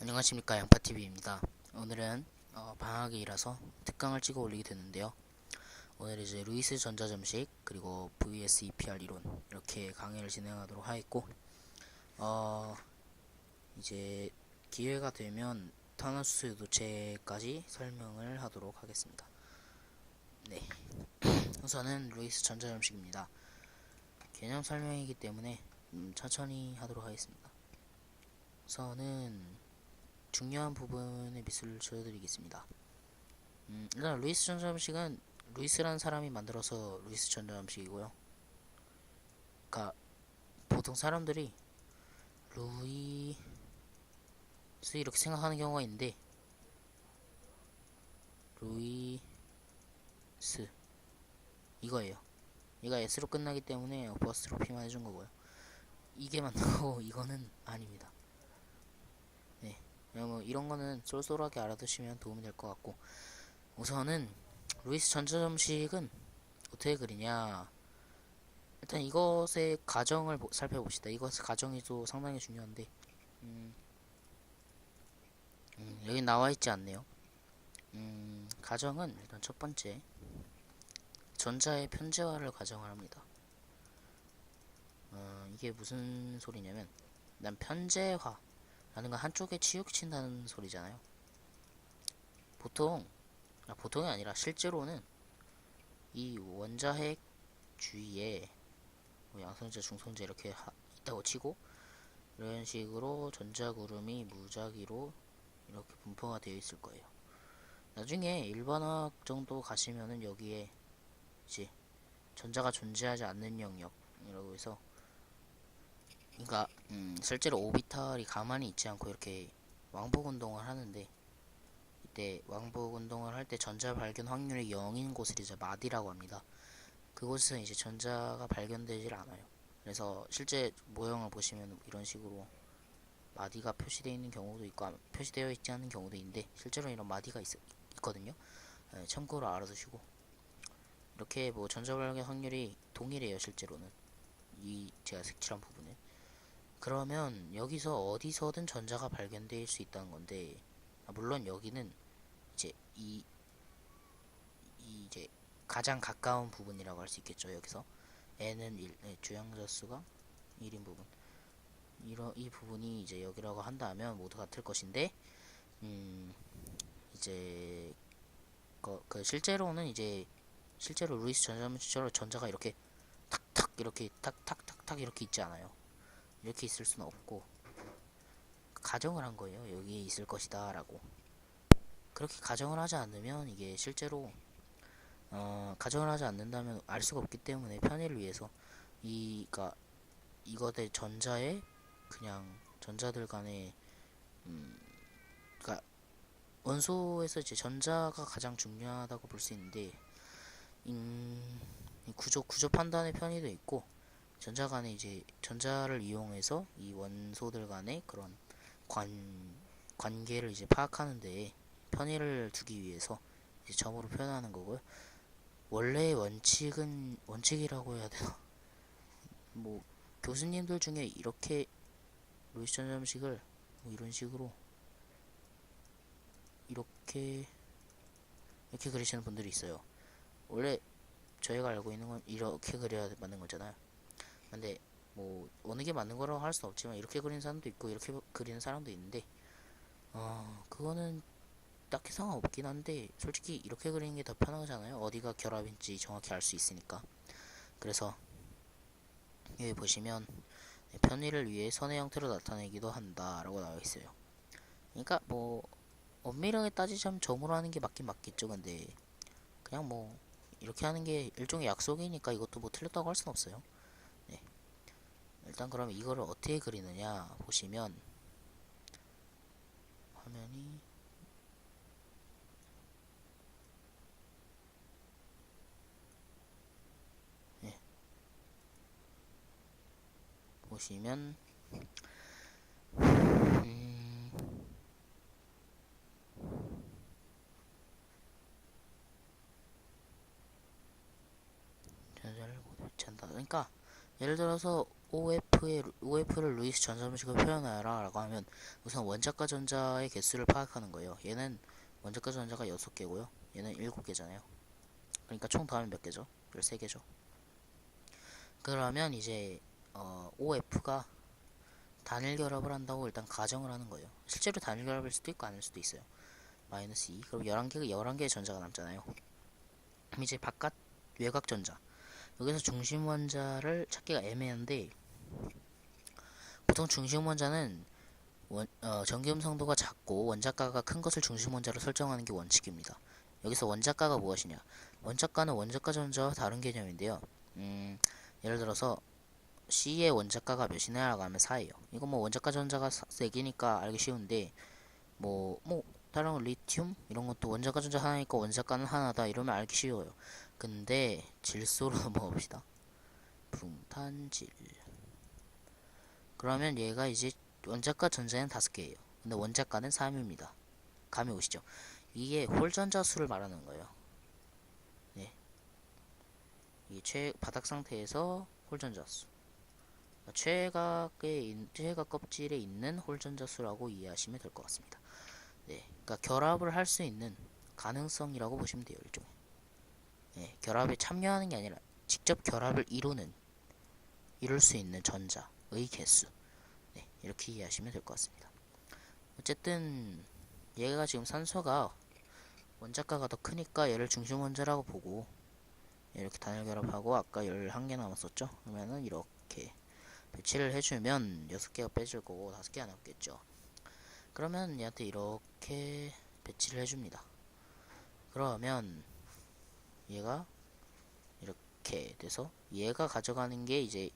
안녕하십니까, 양파TV입니다. 오늘은 방학이라서 특강을 찍어 올리게 됐는데요. 오늘 이제 루이스 전자점식 그리고 VS EPR 이론 이렇게 강의를 진행하도록 하겠고, 어, 이제 기회가 되면 탄화수소 유도체까지 설명을 하도록 하겠습니다. 네, 우선은 루이스 전자점식입니다. 개념 설명이기 때문에 천천히 하도록 하겠습니다. 우선은 중요한 부분의 미술을 보여드리겠습니다. 일단 루이스 전자음식은 루이스라는 사람이 만들어서 루이스 전자음식이고요. 그러니까 보통 사람들이 루이스 이렇게 생각하는 경우가 있는데, 루이스 이거예요. 얘가 S로 끝나기 때문에 어퍼스트로피만 해준 거고요. 이게 맞는 거고 이거는 아닙니다. 네, 뭐 이런 거는 쏠쏠하게 알아두시면 도움이 될 것 같고, 우선은 루이스 전자점식은 어떻게 그리냐. 일단 이것의 가정을 살펴봅시다. 이것의 가정이 또 상당히 중요한데, 여기 나와 있지 않네요. 가정은 일단 첫 번째, 전자의 편제화를 가정을 합니다. 이게 무슨 소리냐면, 난 편제화라는 건 한쪽에 치우친다는 소리잖아요. 보통이 아니라 실제로는 이 원자핵 주위에 뭐 양성제, 중성제 이렇게 있다고 치고, 이런 식으로 전자구름이 무작위로 이렇게 분포가 되어 있을 거예요. 나중에 일반화학 정도 가시면은 여기에 이제 전자가 존재하지 않는 영역이라고 해서, 그러니까 실제로 오비탈이 가만히 있지 않고 이렇게 왕복 운동을 하는데, 이때 왕복 운동을 할 때 전자 발견 확률이 0인 곳을 이제 마디라고 합니다. 그곳에서 이제 전자가 발견되질 않아요. 그래서 실제 모형을 보시면 이런 식으로 마디가 표시되어 있는 경우도 있고 표시되어 있지 않은 경우도 있는데, 실제로 이런 마디가 있거든요. 네, 참고로 알아두시고, 이렇게 뭐 전자 발견 확률이 동일해요. 실제로는 이 제가 색칠한 부분에. 그러면 여기서 어디서든 전자가 발견될 수 있다는 건데, 물론 여기는 이제 이 이제 가장 가까운 부분이라고 할 수 있겠죠. 여기서 n은 1, 네, 주양자 수가 1인 부분, 이 부분이 이제 여기라고 한다면 모두 같을 것인데, 이제 실제로는 이제 실제로 루이스 전자물질처럼 전자가 이렇게 탁탁 이렇게 탁탁탁탁 이렇게 있지 않아요. 이렇게 있을 수는 없고, 가정을 한 거예요. 여기에 있을 것이다 라고. 그렇게 가정을 하지 않으면 이게 실제로 가정을 하지 않는다면 알 수가 없기 때문에, 편의를 위해서 그러니까 이것의 전자에 그냥 전자들 간의 그러니까 원소에서 이제 전자가 가장 중요하다고 볼 수 있는데, 구조 판단의 편의도 있고, 전자 간에 이제 전자를 이용해서 이 원소들 간의 그런 관계를 이제 파악하는데 편의를 두기 위해서 이제 점으로 표현하는 거고요. 원래의 원칙이라고 해야 되나? 뭐 교수님들 중에 이렇게 루이스 전자식을 뭐 이런 식으로 이렇게 그리시는 분들이 있어요. 원래 저희가 알고 있는 건 이렇게 그려야 맞는 거잖아요. 근데 뭐 어느 게 맞는 거라고 할 수 없지만, 이렇게 그리는 사람도 있고 이렇게 그리는 사람도 있는데, 그거는 딱히 상관없긴 한데, 솔직히 이렇게 그리는 게 더 편하잖아요. 어디가 결합인지 정확히 알 수 있으니까. 그래서 여기 보시면 편의를 위해 선의 형태로 나타내기도 한다 라고 나와 있어요. 그러니까 뭐 엄밀하게 따지자면 점으로 하는 게 맞긴 맞겠죠. 근데 그냥 뭐 이렇게 하는 게 일종의 약속이니까 이것도 뭐 틀렸다고 할 순 없어요. 네. 일단 그러면 이거를 어떻게 그리느냐 보시면, 화면이 네. 보시면 전자를 모두 찬다. 그러니까 예를 들어서 OF를 루이스 전자방식으로 표현하여라 라고 하면 우선 원자과 전자의 개수를 파악하는 거예요. 얘는 원자과 전자가 6개고요. 얘는 7개잖아요. 그러니까 총 더하면 몇 개죠? 13개죠. 그러면 이제 OF가 단일 결합을 한다고 일단 가정을 하는 거예요. 실제로 단일 결합일 수도 있고 아닐 수도 있어요. 마이너스 2. 그럼 11개의 전자가 남잖아요. 그럼 이제 바깥 외곽 전자. 여기서 중심 원자를 찾기가 애매한데 보통 중심 원자는 전기 음성도가 작고 원자가가 큰 것을 중심 원자로 설정하는 게 원칙입니다. 여기서 원자가가 무엇이냐? 원자가는 원자가 전자와 다른 개념인데요. 예를 들어서 C의 원자가가 몇이냐 라고 하면 4예요. 이거 뭐 원자가 전자가 4개니까 알기 쉬운데 뭐 다른 리튬 이런 것도 원자가 전자 하나니까 원자가는 하나다 이러면 알기 쉬워요. 근데 질소로 넘어갑시다. 붕탄질. 그러면 얘가 이제 원자가 전자는 5개예요. 근데 원자가는 3입니다. 감이 오시죠? 이게 홀전자 수를 말하는 거예요. 네. 이 바닥 상태에서 홀전자 수. 최각 껍질에 있는 홀전자 수라고 이해하시면 될 것 같습니다. 네. 그러니까 결합을 할 수 있는 가능성이라고 보시면 돼요. 일종의. 네. 결합에 참여하는 게 아니라 직접 결합을 이룰 수 있는 전자의 개수. 네. 이렇게 이해하시면 될 것 같습니다. 어쨌든 얘가 지금 산소가 원자가가 더 크니까 얘를 중심 원자라고 보고 이렇게 단일 결합하고 아까 11개 남았었죠? 그러면은 이렇게 배치를 해주면 6개가 빼질 거고 5개가 남겠죠. 그러면 얘한테 이렇게 배치를 해줍니다. 그러면 얘가 이렇게 돼서 얘가 가져가는 게 이제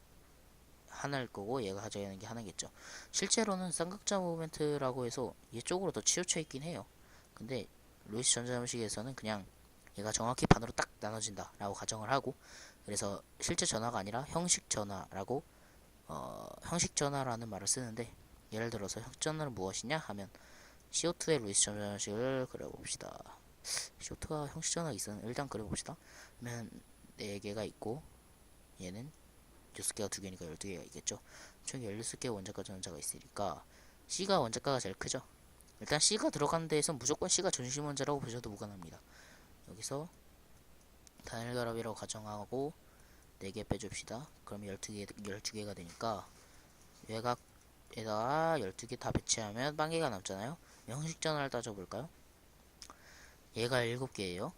하나일 거고 얘가 가져가는 게 하나겠죠. 실제로는 쌍극자 모멘트라고 해서 이쪽으로 더 치우쳐 있긴 해요. 근데 루이스 전자함식에서는 그냥 얘가 정확히 반으로 딱 나눠진다 라고 가정을 하고, 그래서 실제 전화가 아니라 형식 전화라고 형식 전화라는 말을 쓰는데, 예를 들어서 형식 전화는 무엇이냐 하면 CO2의 루이스 전자식을 그려봅시다. CO2가 형식 전화가 있었는 일단 그려봅시다. 그러면 4개가 있고 얘는 6개가 2개니까 12개가 있겠죠. 총 16개의 원자가 전자가 있으니까 C가 원자가가 제일 크죠. 일단 C가 들어가는 데에서 무조건 C가 중심 원자라고 보셔도 무관합니다. 여기서 단일 결합이라고 가정하고 4개 빼줍시다. 그럼 12개가 되니까 외곽에다가 12개 다 배치하면 빵개가 남잖아요. 형식 전화를 따져볼까요? 얘가 7개예요.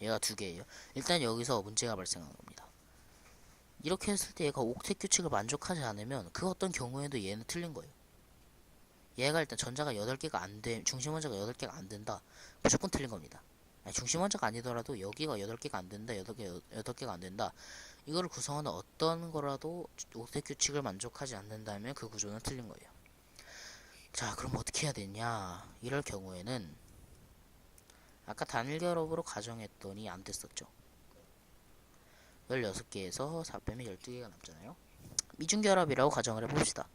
얘가 2개예요. 일단 여기서 문제가 발생하는 겁니다. 이렇게 했을 때 얘가 옥텟 규칙을 만족하지 않으면 그 어떤 경우에도 얘는 틀린 거예요. 얘가 일단 전자가 8개가 안 돼, 중심 원자가 8개가 안 된다. 무조건 틀린 겁니다. 아니, 중심 원자가 아니더라도 여기가 8개가 안 된다, 8개가 안 된다. 이거를 구성하는 어떤 거라도 옥텟 규칙을 만족하지 않는다면 그 구조는 틀린 거예요. 자, 그럼 어떻게 해야 되냐? 이럴 경우에는 아까 단일 결합으로 가정했더니 안 됐었죠. 16개에서 4 빼면 12개가 남잖아요. 미중결합이라고 가정을 해봅시다.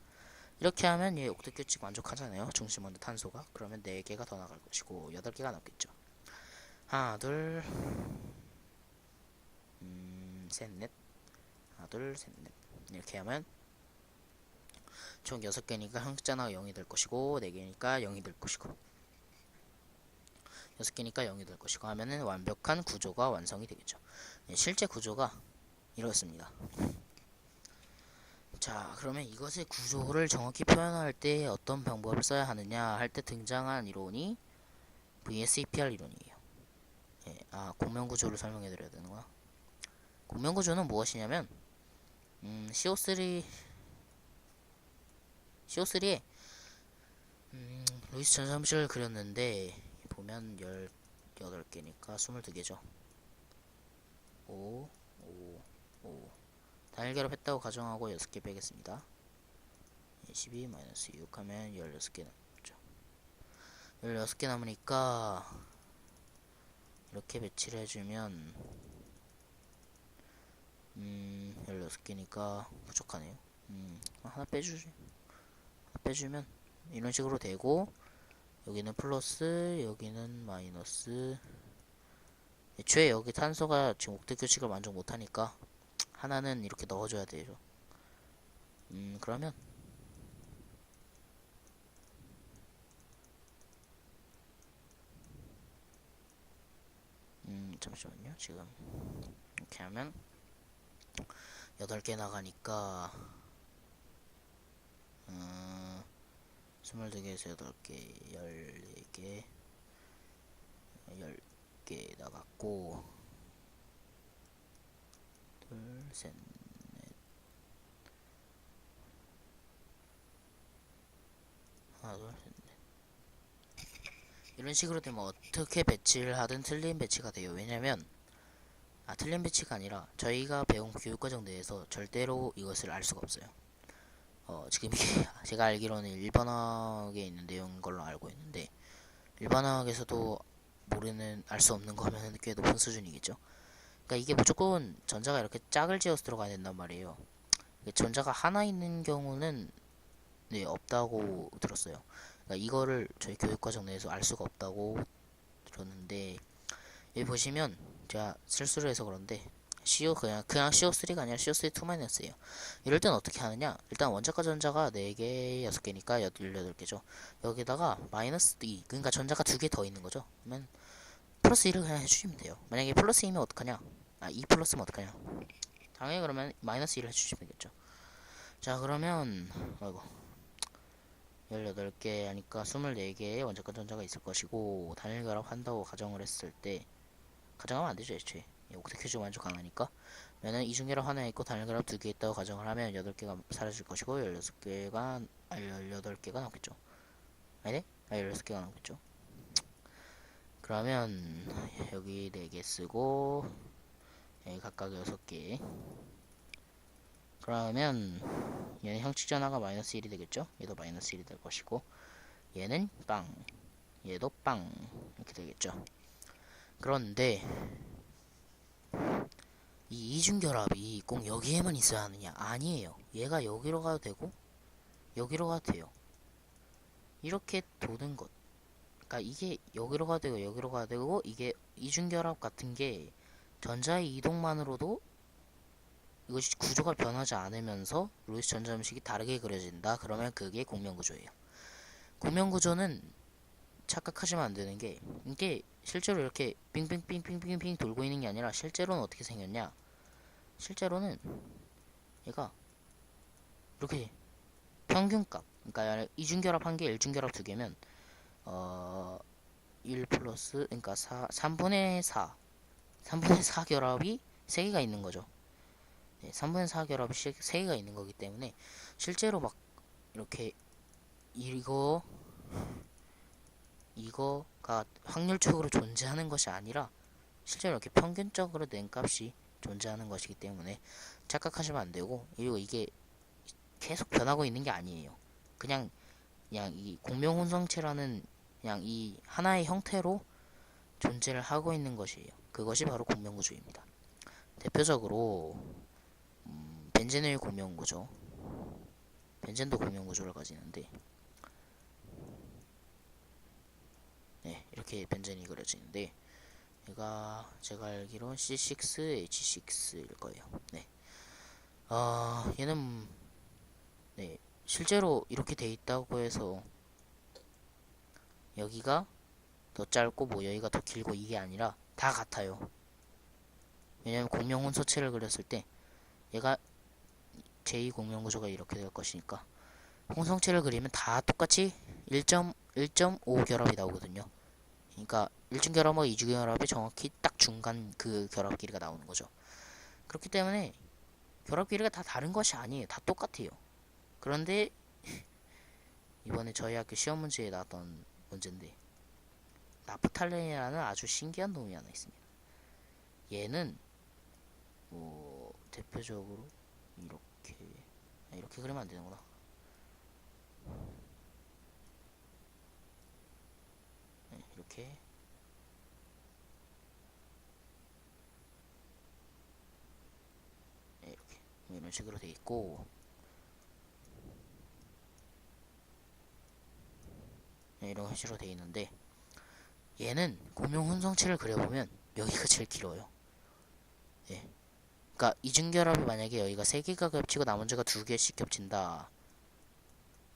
이렇게 하면 얘 옥텟 규칙 만족하잖아요. 중심 원자 탄소가. 그러면 4개가 더 나갈 것이고 8개가 남겠죠. 하나, 둘, 셋, 넷. 하나, 둘, 셋, 넷. 이렇게 하면 총 6개니까 형식자가 0이 될 것이고 4개니까 0이 될 것이고 6개니까 0이 될 것이고 하면은 완벽한 구조가 완성이 되겠죠. 네, 실제 구조가 이렇습니다. 자, 그러면 이것의 구조를 정확히 표현할 때 어떤 방법을 써야 하느냐 할 때 등장한 이론이 VSEPR 이론이에요. 예, 공면구조를 설명해 드려야 되는구나. 공면구조는 무엇이냐면 CO3에 루이스 전자함식을 그렸는데 보면 18개니까 22개죠. 5 단일 결합했다고 가정하고 6개 빼겠습니다. 12 마이너스 6 하면 16개 남죠. 16개 남으니까 이렇게 배치를 해주면 16개니까 부족하네요. 하나 빼주면 이런 식으로 되고, 여기는 플러스 여기는 마이너스. 애초에 여기 탄소가 지금 옥텟 규칙을 만족 못하니까 하나는 이렇게 넣어줘야 되죠. 그러면 잠시만요. 지금 이렇게 하면 8개 나가니까 22개에서 8개 14개 10개 나갔고 둘, 셋, 하나, 둘, 셋, 넷. 이런 식으로 되면 어떻게 배치를 하든 틀린 배치가 돼요. 왜냐면 틀린 배치가 아니라 저희가 배운 교육과정 내에서 절대로 이것을 알 수가 없어요. 지금 이게 제가 알기로는 일반학에 있는 내용인 걸로 알고 있는데 일반학에서도 알 수 없는 거면 꽤 높은 수준이겠죠. 그러니까 이게 무조건 전자가 이렇게 짝을 지어서 들어가야 된단 말이에요. 전자가 하나 있는 경우는 네, 없다고 들었어요. 그러니까 이거를 저희 교육과정 내에서 알 수가 없다고 들었는데 여기 보시면 제가 실수를 해서 그런데 그냥 CO3가 아니라 CO3-2-예요. 이럴 땐 어떻게 하느냐? 일단 원자과 전자가 4개, 6개니까 18개죠. 여기다가 마이너스 2, 그러니까 전자가 2개 더 있는 거죠. 그러면 플러스 1을 그냥 해주시면 돼요. 만약에 플러스 2면 어떡하냐? 2 플러스면 어떡하냐? 당연히 그러면 마이너스 1을 해주시면 되겠죠. 자, 그러면 아이고 18개 하니까 24개의 원자과 전자가 있을 것이고 단일 결합한다고 가정을 했을 때 가정하면 안되죠 애초에. 옥텟 퀴즈 완전 강하니까 면은 이중결합 하나 있고 단일 결합 2개 있다고 가정을 하면 8개가 사라질 것이고 18개가 남겠죠. 아니네? 16개가 남겠죠. 그러면 여기 4개 쓰고 여기 각각 6개. 그러면 얘는 형식 전화가 마이너스 1이 되겠죠. 얘도 마이너스 1이 될 것이고 얘는 빵, 얘도 빵 이렇게 되겠죠. 그런데 이 이중결합이 꼭 여기에만 있어야 하느냐? 아니에요. 얘가 여기로 가도 되고 여기로 가도 돼요. 이렇게 도는 것. 그러니까 이게 여기로 가도 되고 여기로 가도 되고 이게 이중결합 같은 게 전자의 이동만으로도 이것이 구조가 변하지 않으면서 루이스 전자음식이 다르게 그려진다. 그러면 그게 공면구조예요. 공면구조는 착각하시면 안 되는 게 이게 실제로 이렇게 빙빙빙빙빙빙 돌고 있는 게 아니라 실제로는 어떻게 생겼냐? 실제로는 얘가 이렇게 평균값, 그러니까 이중결합 1개, 일중결합 2개면 1 플러스 그러니까 3분의 4 결합이 3개가 있는 거죠. 네, 3분의 4 결합이 3개가 있는 거기 때문에 실제로 막 이렇게 이거가 확률적으로 존재하는 것이 아니라 실제로 이렇게 평균적으로 낸 값이 존재하는 것이기 때문에 착각하시면 안 되고, 그리고 이게 계속 변하고 있는 게 아니에요. 그냥 이 공명혼성체라는 그냥 이 하나의 형태로 존재를 하고 있는 것이에요. 그것이 바로 공명구조입니다. 대표적으로 벤젠의 공명구조, 벤젠도 공명구조를 가지는데 네, 이렇게 벤젠이 그려지는데 얘가 제가 알기로는 C6H6일 거예요. 네. 얘는 네, 실제로 이렇게 돼 있다고 해서 여기가 더 짧고 뭐 여기가 더 길고 이게 아니라 다 같아요. 왜냐면 공명혼소체를 그렸을 때 얘가 제2공명구조가 이렇게 될 것이니까 홍성체를 그리면 다 똑같이 1.5 결합이 나오거든요. 그러니까 1중 결합과 2중 결합이 정확히 딱 중간 그 결합 길이가 나오는 거죠. 그렇기 때문에 결합 길이가 다 다른 것이 아니에요. 다 똑같아요. 그런데 이번에 저희 학교 시험 문제에 나왔던 문제인데 나프탈렌이라는 아주 신기한 놈이 하나 있습니다. 얘는 뭐 대표적으로 이렇게 그리면 안 되는구나. 네, 이렇게 네, 이렇게 이런 식으로 돼 있고 네, 이런 식으로 돼 있는데 얘는 공명혼성체를 그려보면 여기가 제일 길어요. 예. 그러니까 이중결합이 만약에 여기가 3개가 겹치고 나머지가 2개씩 겹친다.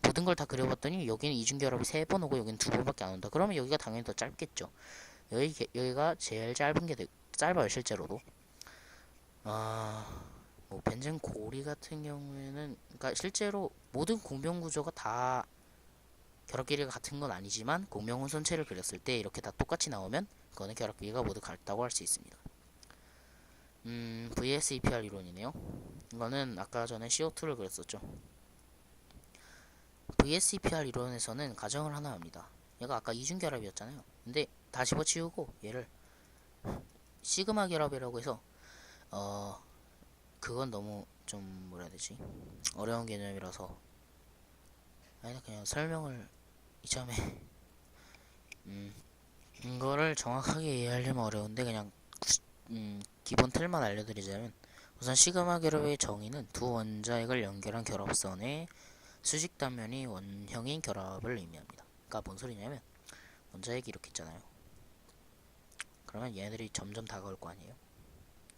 모든 걸 다 그려봤더니 여기는 이중결합이 3번 오고 여기는 2번밖에 안 온다. 그러면 여기가 당연히 더 짧겠죠. 여기가 제일 짧은 게 짧아요 실제로도. 뭐 벤젠 고리 같은 경우에는 그러니까 실제로 모든 공병 구조가 다 결합 길이가 같은 건 아니지만 공명 혼선체를 그렸을 때 이렇게 다 똑같이 나오면 그거는 결합 길이가 모두 같다고 할 수 있습니다. VSEPR 이론이네요. 이거는 아까 전에 CO2를 그렸었죠. VSEPR 이론에서는 가정을 하나 합니다. 얘가 아까 이중결합이었잖아요. 근데 다 집어치우고 얘를 시그마 결합이라고 해서 그건 너무 좀 뭐라 해야 되지? 어려운 개념이라서 아니 그냥 설명을 이참에 이거를 정확하게 이해하려면 어려운데 그냥 기본 틀만 알려드리자면 우선 시그마 결합의 정의는 두 원자핵을 연결한 결합선의 수직 단면이 원형인 결합을 의미합니다. 그러니까 뭔 소리냐면 원자핵이 이렇게 있잖아요. 그러면 얘네들이 점점 다가올 거 아니에요?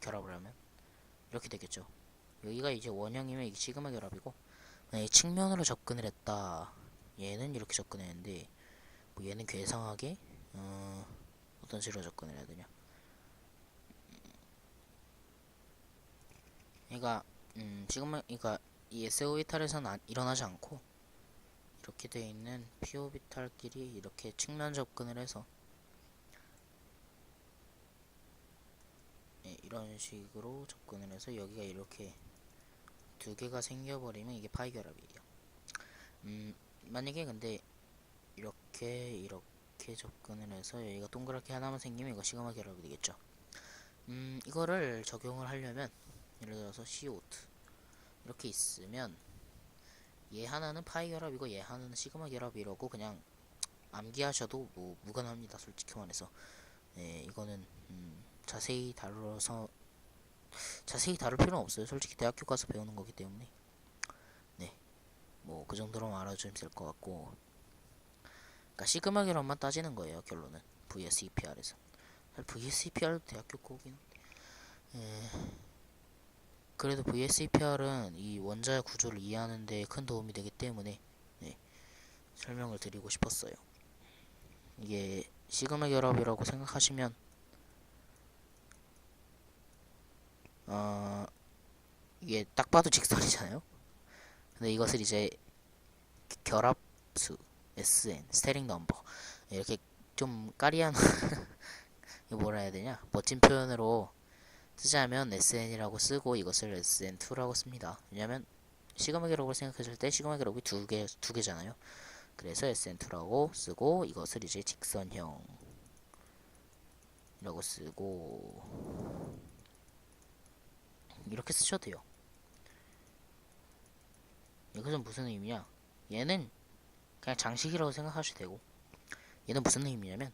결합을 하면 이렇게 되겠죠. 여기가 이제 원형이면 이게 시그마 결합이고 만약에 측면으로 접근을 했다. 얘는 이렇게 접근했는데 뭐 얘는 괴상하게 어떤 식으로 접근을 해야 되냐? 그러니까 시그마 그러니까 이 SO이탈에서는 일어나지 않고 이렇게 되어 있는 PO비탈끼리 이렇게 측면 접근을 해서 이런 식으로 접근을 해서 여기가 이렇게 두 개가 생겨버리면 이게 파이 결합이에요. 만약에 근데 이렇게 접근을 해서 여기가 동그랗게 하나만 생기면 이거 시그마 결합이 되겠죠. 이거를 적용을 하려면 예를 들어서 CO2 이렇게 있으면 얘 하나는 파이 결합이고 얘 하나는 시그마 결합이라고 그냥 암기하셔도 뭐 무관합니다. 솔직히 말해서 이거는 자세히 다룰 필요는 없어요. 솔직히 대학교 가서 배우는 거기 때문에 뭐 그 정도로만 알아주면 될 것 같고 그러니까 시그마 결합만 따지는 거예요. 결론은 VSEPR에서 VSEPR도 대학교 거긴 그래도 VSEPR은 이 원자의 구조를 이해하는 데 큰 도움이 되기 때문에 설명을 드리고 싶었어요. 이게 시그마 결합이라고 생각하시면 이게 딱 봐도 직선이잖아요. 근데 이것을 이제 결합수 SN 스테링 넘버 이렇게 좀 까리한 뭐라 해야 되냐 멋진 표현으로 쓰자면 SN이라고 쓰고 이것을 SN2라고 씁니다. 왜냐면 시그마 기록을 생각했을 때 시그마 기록이 두 개잖아요. 그래서 SN2라고 쓰고 이것을 이제 직선형이라고 쓰고 이렇게 쓰셔도 돼요. 이것은 무슨 의미냐? 얘는 그냥 장식이라고 생각하셔도 되고 얘는 무슨 의미냐면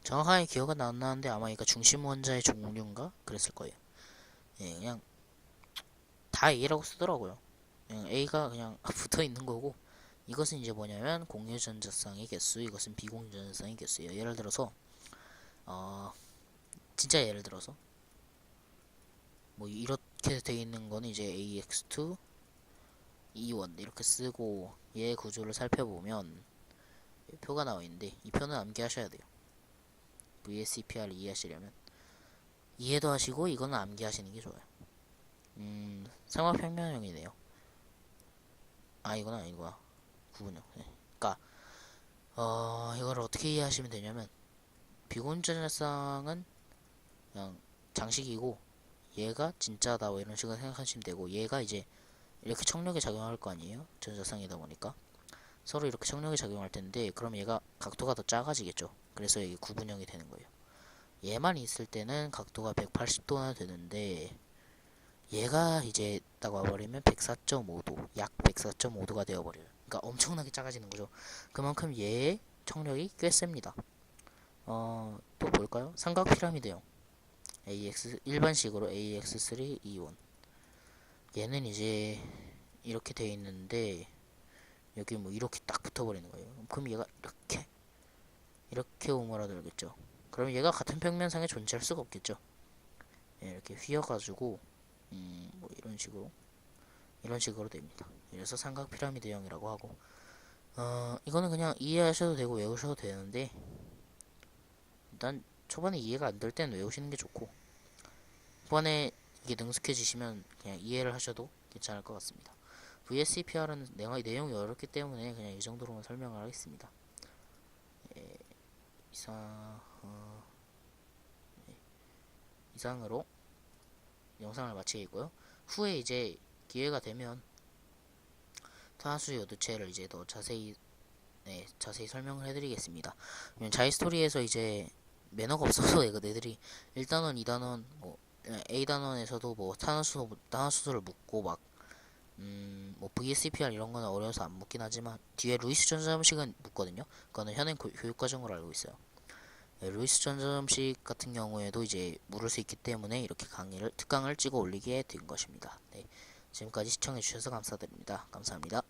정확하게 기억은 안 나는데 아마 이거 중심 원자의 종류인가 그랬을 거예요. 그냥 다 A라고 쓰더라고요. 그냥 A가 그냥 붙어 있는 거고 이것은 이제 뭐냐면 공유전자쌍의 개수 이것은 비공유전자쌍의 개수예요. 예를 들어서 진짜 예를 들어서 뭐 이렇게 돼 있는 거는 이제 AX2 E1 이렇게 쓰고 얘 구조를 살펴보면 표가 나와 있는데 이 표는 암기하셔야 돼요. VSEPR 이해하시려면 이해도 하시고 이거는 암기하시는 게 좋아요. 삼각평면형이네요. 이건 아니구나. 구분형. 그러니까 이걸 어떻게 이해하시면 되냐면 비공전자쌍은 그냥 장식이고 얘가 진짜다 뭐 이런 식으로 생각하시면 되고 얘가 이제 이렇게 청력에 작용할 거 아니에요? 전자쌍이다 보니까 서로 이렇게 청력에 작용할 텐데 그럼 얘가 각도가 더 작아지겠죠. 그래서 이게 구분형이 되는 거예요. 얘만 있을 때는 각도가 180도나 되는데 얘가 이제 딱 와버리면 104.5도 약 104.5도가 되어버려요. 그러니까 엄청나게 작아지는 거죠. 그만큼 얘의 청력이 꽤 셉니다. 또 뭘까요? 삼각 피라미드형 AX 일반식으로 AX3 E1 얘는 이제 이렇게 돼 있는데 여기 뭐 이렇게 딱 붙어버리는 거예요. 그럼 얘가 이렇게 오므라들겠죠. 그럼 얘가 같은 평면상에 존재할 수가 없겠죠. 이렇게 휘어가지고 뭐 이런 식으로 됩니다. 그래서 삼각 피라미드형이라고 하고, 이거는 그냥 이해하셔도 되고 외우셔도 되는데, 일단 초반에 이해가 안 될 때는 외우시는 게 좋고, 후반에 이게 능숙해지시면 그냥 이해를 하셔도 괜찮을 것 같습니다. VSEPR은 내용이 어렵기 때문에 그냥 이 정도로만 설명을 하겠습니다. 이상으로 영상을 마치겠고요. 후에 이제 기회가 되면 타수 요드체를 이제 더 자세히 설명을 해드리겠습니다. 자이스토리에서 이제 매너가 없어서 애들이 1단원, 2단원, 뭐 A단원에서도 뭐 탄화수소를 묻고 막 뭐 VSPR 이런 거는 어려워서 안 묻긴 하지만 뒤에 루이스 전자음식은 묻거든요. 그거는 현행 교육과정으로 알고 있어요. 루이스 전자음식 같은 경우에도 이제 물을 수 있기 때문에 이렇게 특강을 찍어 올리게 된 것입니다. 네, 지금까지 시청해주셔서 감사드립니다. 감사합니다.